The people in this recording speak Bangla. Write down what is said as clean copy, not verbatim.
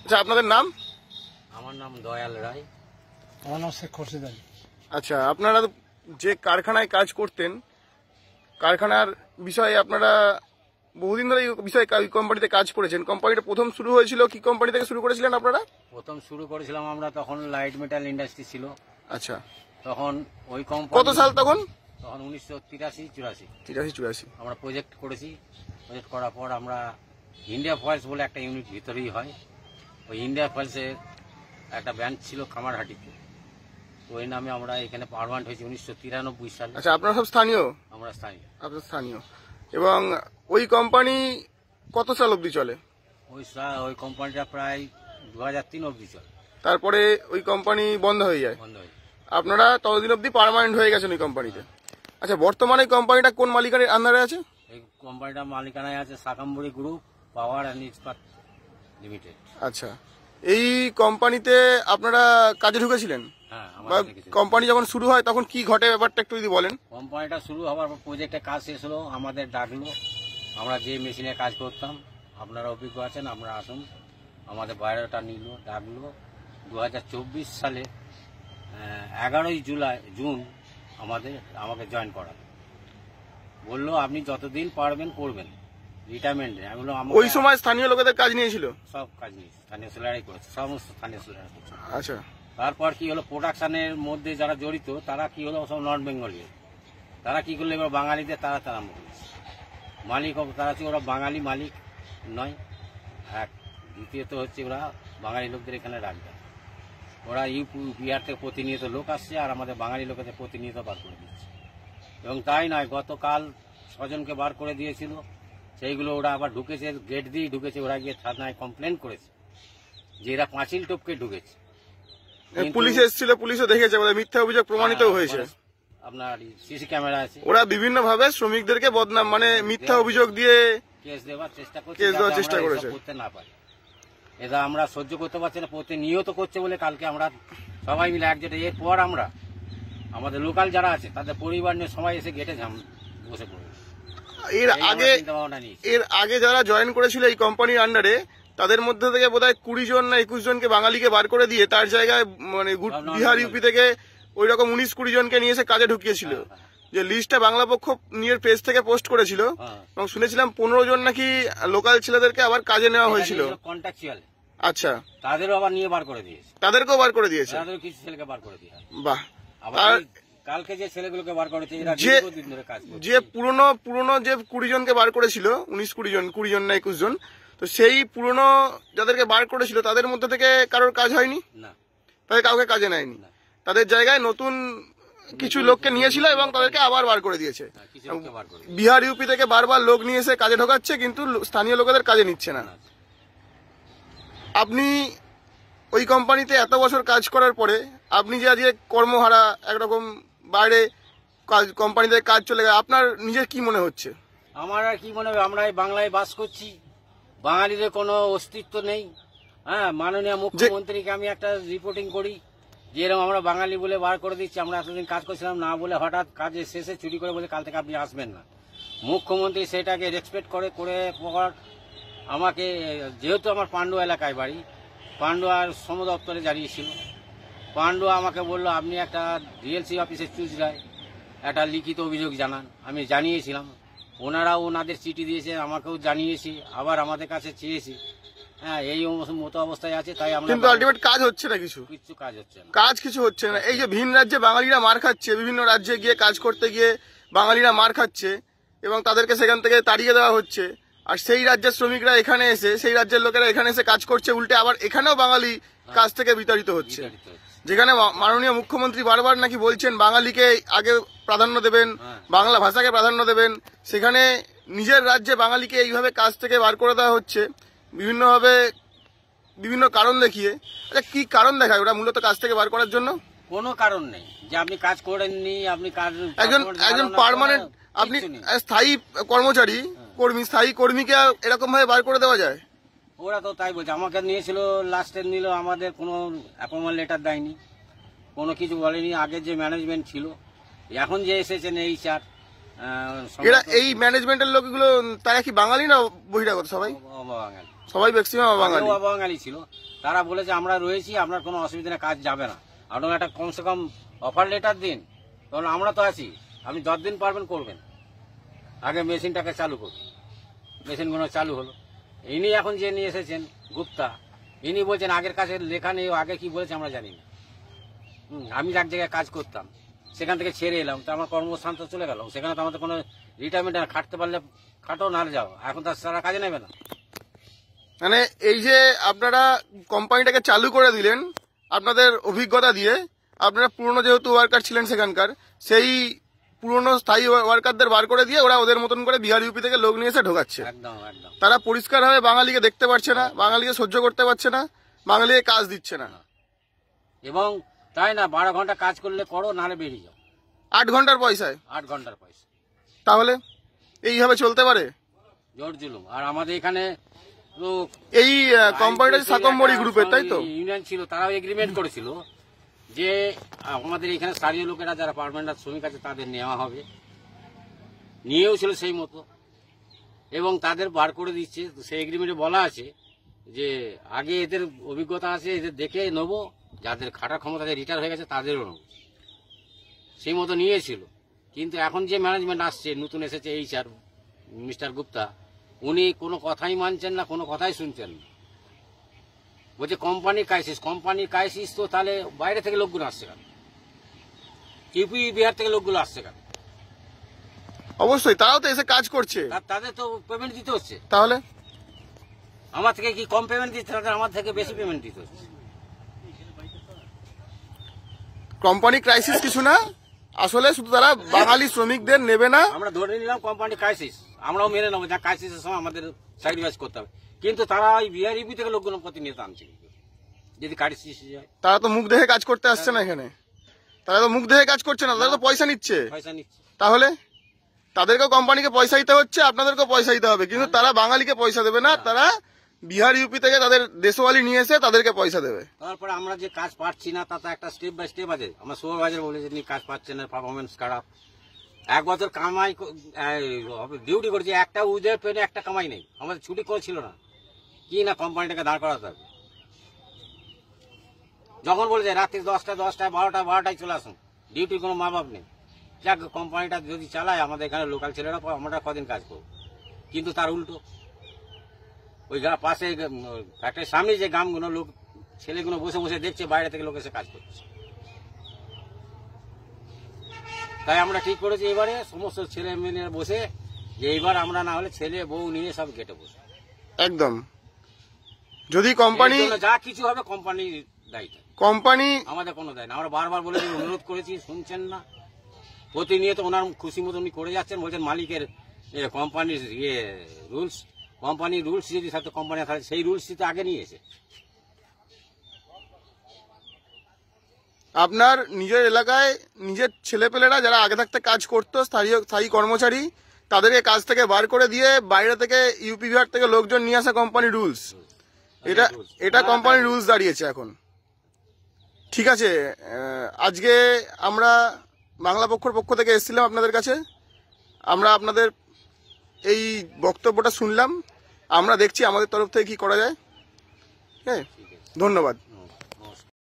আচ্ছা, আপনাদের নাম? আমার নাম দয়াল রায়। আমার নাম শেখ খোরশেদ আলী। আচ্ছা, আপনারা যে কারখানায় কাজ করতেন, কারখানার বিষয়ে আপনারা বহুদিন ধরে এই বিষয়ে কোম্পানিতে কাজ করেছেন। কোম্পানিটা প্রথম শুরু হয়েছিল কি কোম্পানি থেকে শুরু করেছিলেন আপনারা? প্রথম শুরু করেছিলাম আমরা, তখন লাইট মেটাল ইন্ডাস্ট্রি ছিল। আচ্ছা, তখন ওই কোম্পানি কত সাল তখন? তখন 1983-84 83-84 আমরা প্রজেক্ট করেছি। প্রজেক্ট করার পর আমরা ইন্ডিয়া ফয়েলস বলে একটা ইউনিট ভিতরেই হয়, ওই ইন্ডিয়া ফয়েলসের একটা ব্রাঞ্চ ছিল কামারহাটিতে, তো ওই নামে আমরা এখানে পারমানেন্ট হয়েছি 1993 সালে। আচ্ছা, আপনারা সব স্থানীয়? আমরা স্থানীয়। আপনার স্থানীয়। এবং ওই কোম্পানি কত সাল অবধি চলে? ওই কোম্পানিটা প্রায় 2003 অবধি চলে। তারপরে ওই কোম্পানি বন্ধ হয়ে যায়। বন্ধ হয়ে যায়। আপনারা ততদিন অবধি পার্মানেন্ট হয়ে গেছেন ওই কোম্পানিতে। আচ্ছা, বর্তমানে কোম্পানিটা কোন মালিকানার আন্ডারে আছে? এই কোম্পানিটার মালিকানায় আছে শাকাম্বরী গ্রুপ পাওয়ার অ্যান্ড ইস্পাত লিমিটেড। আচ্ছা, এই কোম্পানিতে আপনারা কাজে ঢুকেছিলেন? হ্যাঁ, বা কোম্পানি যখন শুরু হয় তখন কি ঘটে ব্যাপারটা একটু যদি বলেন। কোম্পানিটা শুরু হওয়ার পর প্রজেক্টে কাজ শেষ হলো, আমাদের ডাকলো। আমরা যে মেশিনে কাজ করতাম, আপনারা অভিজ্ঞ আছেন, আমরা আসুন। আমাদের বায়োডাটা নিল, ডাকলো। 2024 সালে 11ই জুন আমাকে জয়েন করা। বললো আপনি যতদিন পারবেন করবেন, রিটায়ারমেন্টে। আমি বললাম ওই সময় স্থানীয় লোকেদের কাজ নিয়েছিল? সব কাজ নিয়েছি, স্থানীয় সেলারাই করেছে, সমস্ত স্থানীয় সেলারা করছে। আচ্ছা, তারপর কি হলো, প্রোডাকশনের মধ্যে যারা জড়িত তারা কি হলো, সব নর্থ বেঙ্গলি। তারা কি করলো, এবার বাঙালিদের তারা আরম্ভ করেছে। মালিক তারা হচ্ছে, ওরা বাঙালি মালিক নয়। এক দ্বিতীয়ত হচ্ছে ওরা বাঙালি লোকদের এখানে রাখবে। ওরা ইউপি বিহার থেকে প্রতিনিয়ত লোক আসছে, আর আমাদের বাঙালি লোকেদের প্রতিনিয়ত বার করে দিচ্ছে। এবং তাই নয়, গতকাল 6 জনকে বার করে দিয়েছিল, সেইগুলো ওরা আবার ঢুকেছে, গেট দিয়েই ঢুকেছে। ওরা গিয়ে থানায় কমপ্লেন করেছে যে এরা পাঁচিল টপকে ঢুকেছে। পুলিশ এসেছিল, পুলিশও দেখেছে, মিথ্যা অভিযোগ প্রমাণিত হয়েছে। আপনার সিসি ক্যামেরা আছে। ওরা বিভিন্ন ভাবে শ্রমিকদেরকে বদনাম, মানে মিথ্যা অভিযোগ দিয়ে কেস দেওয়ার চেষ্টা করেছে। করতে না পারে, এটা আমরা সহ্য করতে পারছি না। প্রতিনিয়ত করছে বলে কালকে আমরা সবাই মিলে একজোটে, এরপর আমরা আমাদের লোকাল যারা আছে তাদের পরিবার নিয়ে সবাই এসে গেটে বসে পড়বে। এর আগে যারা জয়েন করেছিল এই কোম্পানির আন্ডারে, তাদের মধ্যে থেকে বোধহয় 20 জন না 21 জনকে বাঙালিকে বার করে দিয়ে তার জায়গায় মানে বিহার ইউপি থেকে ওই রকম 19-20 জনকে নিয়ে এসে কাজে ঢুকিয়েছিল। যে লিস্টটা বাংলা পক্ষ নিজের পেজ থেকে পোস্ট করেছিল, এবং শুনেছিলাম 15 জন নাকি লোকাল ছেলেদেরকে আবার কাজে নেওয়া হয়েছিল। আচ্ছা, তাদেরও আবার নিয়ে বার করে দিয়েছে। তাদেরকেও বার করে দিয়েছে? তাদেরও কিছু ছেলেকে বার করে দিয়েছে। বাহ। কালকে যে ছেলেগুলোকে বার করেছে, যে পুরনো যে 20 জনকে বার করেছিল, 20 জন না 21 জন, তো সেই পুরনো যাদেরকে বার করেছিল তাদের মধ্যে থেকে কারোর কাজ হয়নি? না, তাদের কাউকে কাজে নেয়নি। তাদের জায়গায় নতুন কিছু লোককে নিয়েছিল এবং তাদেরকে আবার বার করে দিয়েছে। বিহার ইউপি থেকে বারবার লোক নিয়ে এসে কাজে ঢোকাচ্ছে, কিন্তু স্থানীয় লোকেদের কাজে নিচ্ছে না। আপনি ওই কোম্পানিতে এত বছর কাজ করার পরে আপনি যে আজকে কর্মহারা, একরকম বাইরে কোম্পানিতে কাজ চলে গেছে, আপনার নিজের কি মনে হচ্ছে? আমার আর কি মনে হবে, আমরা এই বাংলায় বাস করছি, বাঙালিদের কোনো অস্তিত্ব নেই। হ্যাঁ, মাননীয় মুখ্যমন্ত্রীকে আমি একটা রিপোর্টিং করি যে এরকম আমরা বাঙালি বলে বার করে দিচ্ছি। আমরা এতদিন কাজ করছিলাম না বলে হঠাৎ কাজের শেষে চুরি করে বলে কাল থেকে আপনি আসবেন না। মুখ্যমন্ত্রী সেটাকে রেসপেক্ট করে পর আমাকে, যেহেতু আমার পান্ডুয়া এলাকায় বাড়ি, পান্ডুয়ার শ্রম দপ্তরে জানিয়েছিল। পান্ডুয়া আমাকে বললো আপনি একটা ডিএলসি অফিসে চুচড়ায় একটা লিখিত অভিযোগ জানান। আমি জানিয়েছিলাম, ওনারাও ওনাদের চিঠি দিয়েছে, আমাকেও জানিয়েছি, আবার আমাদের কাছে চেয়েছি। হ্যাঁ, এই মতো অবস্থায় আছে। তাই আমরা, কিন্তু আলটিমেট কাজ হচ্ছে না, কিছু কাজ হচ্ছে না, কিছু হচ্ছে না। এই যে ভিন রাজ্যে বাঙালিরা মার খাচ্ছে, বিভিন্ন রাজ্যে গিয়ে কাজ করতে গিয়ে বাঙালিরা মার খাচ্ছে এবং তাদেরকে সেখান থেকে তাড়িয়ে দেওয়া হচ্ছে, আর সেই রাজ্যের শ্রমিকরা এখানে এসে, সেই রাজ্যের লোকেরা এখানে এসে কাজ করছে, উল্টে আবার এখানেও বাঙালি কাজ থেকে বিতাড়িত হচ্ছে। যেখানে মাননীয় মুখ্যমন্ত্রী বারবার নাকি বলছেন বাঙালিকে আগে প্রাধান্য দেবেন, বাংলা ভাষাকে প্রাধান্য দেবেন, সেখানে নিজের রাজ্যে বাঙালিকে এইভাবে কাজ থেকে বার করে দেওয়া হচ্ছে বিভিন্নভাবে, বিভিন্ন কারণ দেখিয়ে। আচ্ছা, কি কারণ দেখায় ওরা মূলত কাজ থেকে বার করার জন্য? কোনো কারণ নেই যে আপনি কাজ করেননি, আপনি কাজ, একজন পার্মানেন্ট, আপনি স্থায়ী কর্মচারী, স্থায়ী কর্মীকে এরকম ভাবে বার করে দেওয়া যায়? ওরা তো তাই বলছে। আমাকে নিয়েছিল, লাস্টে নিল, আমাদের কোনো অ্যাপয়েন্টমেন্ট লেটার দেয়নি, কোনো কিছু বলেনি। আগের যে ম্যানেজমেন্ট ছিল, এখন যে এসেছেন HR, এরা এই ম্যানেজমেন্টের লোকগুলো তারা কি বাঙালি না বহিরাগত? সবাই বাঙালি, সবাই ম্যাক্সিমাম বাঙালি ছিল। তারা বলেছে আমরা রয়েছি, আপনার কোনো অসুবিধা নেই, কাজ যাবে না, আপনার একটা কমসে কম অফার লেটার দিন, কারণ আমরা তো আছি, আপনি 10 দিন পারবেন করবেন, আগে মেশিনটাকে চালু করুন। মেশিনগুলো চালু হলো। ইনি এখন যে নিয়ে এসেছেন গুপ্তা, ইনি বলছেন আগের কাছে লেখা নেই, আগে কি বলেছে আমরা জানি না। আমি এক জায়গায় কাজ করতাম, সেখান থেকে ছেড়ে এলাম, তো আমার কর্মস্থান তো চলে গেল, সেখানে তো আমাদের কোনো রিটায়ারমেন্ট, খাটতে পারলে খাটো, না যাও, এখন তো সারা কাজে নেবে না। মানে এই যে আপনারা কোম্পানিটাকে চালু করে দিলেন আপনাদের অভিজ্ঞতা দিয়ে, আপনারা পুরনো যেহেতু ওয়ার্কার ছিলেন সেখানকার, সেই পুরনো স্থায়ী ওয়ার্কারদের বার করে দিয়ে ওরা ওদের মতন করে বিহার ইউপি থেকে লোক নিয়ে এসে ঢোকাচ্ছে। একদম একদম। তারা পরিষ্কারভাবে বাঙালিকে দেখতে পারছে না, বাঙালিকে সহ্য করতে পারছে না, বাঙালিকে কাজ দিচ্ছে না। এবং তাই না, 12 ঘন্টা কাজ করলে করো, নাহলে বেরিয়ে যাও। 8 ঘন্টার পয়সায় 8 ঘন্টার পয়সা, তাহলে এইভাবে চলতে পারে? জোর জুলুম। আর আমাদের এখানে তো এই কোম্পানিটা সাকম্বরি গ্রুপের, তাই তো? ইউনিয়ন ছিল, তারাও এগ্রিমেন্ট করেছিল যে আমাদের এখানে স্থানীয় লোকেরা যারা পার্মানেন্ট শ্রমিক আছে তাদের নেওয়া হবে, নিয়েও ছিল সেই মতো, এবং তাদের বার করে দিচ্ছে। সেই এগ্রিমেন্টে বলা আছে যে আগে এদের অভিজ্ঞতা আছে, এদের দেখে নেবো, যাদের খাটার ক্ষমতা রিটায়ার হয়ে গেছে তাদেরও নেবো, সেই মতো নিয়েছিল। কিন্তু এখন যে ম্যানেজমেন্ট আসছে, নতুন এসেছে HR মিস্টার গুপ্তা, উনি কোনো কথাই মানছেন না, কোনো কথাই শুনছেন না। বলছে কোম্পানির ক্রাইসিস, তো তাহলে বাইরে থেকে লোকগুলো আসছে কেন? ইউপি বিহার থেকে লোকগুলো আসছে কেন? অবশ্যই তারাও তো এসে কাজ করছে, তাদের তো পেমেন্ট দিতে হচ্ছে। তাহলে আমার থেকে কি কম পেমেন্ট দিচ্ছে? তাদের আমার থেকে বেশি পেমেন্ট দিতে হচ্ছে। কোম্পানি ক্রাইসিস কিছু না, আসলে শুধু তারা বাঙালি শ্রমিকদের নেবে না। আমরা ধরে নিলাম কোম্পানি ক্রাইসিস, আমরাও মেনে নেবো, যা ক্রাইসিসের সময় আমাদের স্যাক্রিফাইস করতে হবে, কিন্তু তারা ওই বিহার ইউপি থেকে লোকগুলো প্রতিনিয়ত আনছে। যদি ক্রাইসিস হয়, তারা তো মুখ দেখে কাজ করতে আসছে না এখানে, তারা তো মুখ দেখে কাজ করছে না, তারা তো পয়সা নিচ্ছে। পয়সা নিচ্ছে, তাহলে তাদেরকেও কোম্পানিকে পয়সা দিতে হচ্ছে, আপনাদেরকেও পয়সা দিতে হবে, কিন্তু তারা বাঙালিকে পয়সা দেবে না, তারা বিহার ইউপি থেকে তাদের দেশওয়ালি নিয়ে এসে তাদেরকে পয়সা দেবে। তারপরে আমরা যে কাজ পাচ্ছি না, তাতে একটা স্টেপ বাই স্টেপ আছে। আমার সুপারভাইজার বলেছে আপনি কাজ পাচ্ছেন না, পারফরমেন্স খারাপ। 1 বছর কামাই ডিউটি করেছি, একটা উদয় পেনে একটা কামাই নেই, আমাদের ছুটি করেছিল না, কি না কোম্পানিটাকে দাঁড় করাতে হবে। যখন বলেছে রাত্রি 10টায় 12টায় চলে আসুন, ডিউটির কোনো মা বাপ নেই, যাক কোম্পানিটা যদি চালায়, আমাদের এখানে লোকাল ছেলেরা আমরা কদিন কাজ করব। কিন্তু তার উল্টো, ওই পাশে ফ্যাক্টরির সামনে যে গ্রামগুলো লোক ছেলেগুলো বসে বসে দেখছে, বাইরে থেকে লোক এসে কাজ করছে। তাই আমরা ঠিক করেছি এবারে সমস্ত ছেলে মেয়েরা বসে, যে এইবার আমরা না হলে ছেলে বউ নিয়ে সব গেটে বসে। একদম, যদি কোম্পানি যা কিছু হবে কোম্পানির দায়িত্ব, কোম্পানি আমাদের কোনো দায় না। আমরা বারবার বলেছি, অনুরোধ করেছি, শুনছেন না। প্রতিনিয়ত ওনার খুশি মতো উনি করে যাচ্ছেন, বলছেন মালিকের কোম্পানির রুলস, কোম্পানির রুলস যদি সাথে কোম্পানি থাকে, সেই রুলস তো আগে নিয়ে এসে। আপনার নিজের এলাকায় নিজের ছেলেপেলেরা যারা আগে থাকতে কাজ করতো, স্থায়ী কর্মচারী, তাদেরকে কাজ থেকে বার করে দিয়ে বাইরে থেকে ইউপি বিহার থেকে লোকজন নিয়ে আসা কোম্পানি রুলস, এটা কোম্পানির রুলস দাঁড়িয়েছে এখন। ঠিক আছে, আজকে আমরা বাংলা পক্ষ থেকে এসেছিলাম আপনাদের কাছে, আমরা আপনাদের এই বক্তব্যটা শুনলাম, আমরা দেখছি আমাদের তরফ থেকে কি করা যায়। হ্যাঁ, ধন্যবাদ।